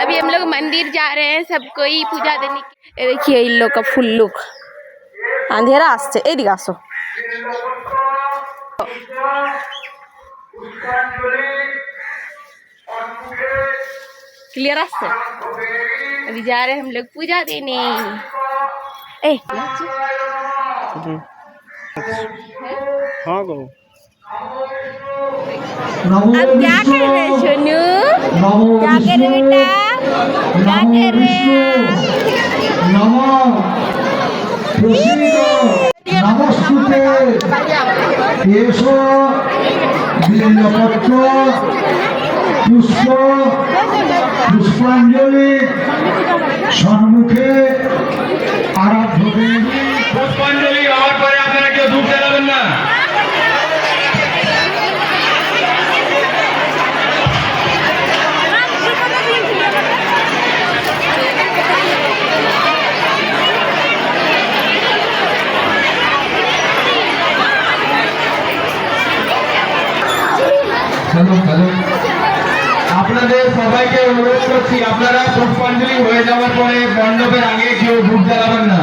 अभी हम लोग मंदिर जा रहे हैं, सबको ही पूजा देने की। ये देखिए इन लोग का फुल लुक। अंधेरा आसছে এইদিকে আসো। क्लियर आसছে। अभी जा रहे हैं हम लोग पूजा देने। ए हाँ गो अब क्या कर रहे हैं सोनू? क्या कर रहे बेटा? क्या कर रहे हैं? নমস্তুতে এসো বিল্লপত্র পুষ্প পুষ্পাঞ্জলি সম্মুখে আরাধ্য দেবী। পুষ্পাঞ্জলি হওয়ার পরে আপনারা কেউ ধূপ জ্বালাবেন না। আপনাদের সবাইকে অনুরোধ করছি, আপনারা পুষ্পাঞ্জলি হয়ে যাওয়ার পরে মণ্ডপের আগে কেউ ধূপ জ্বালাবেন না।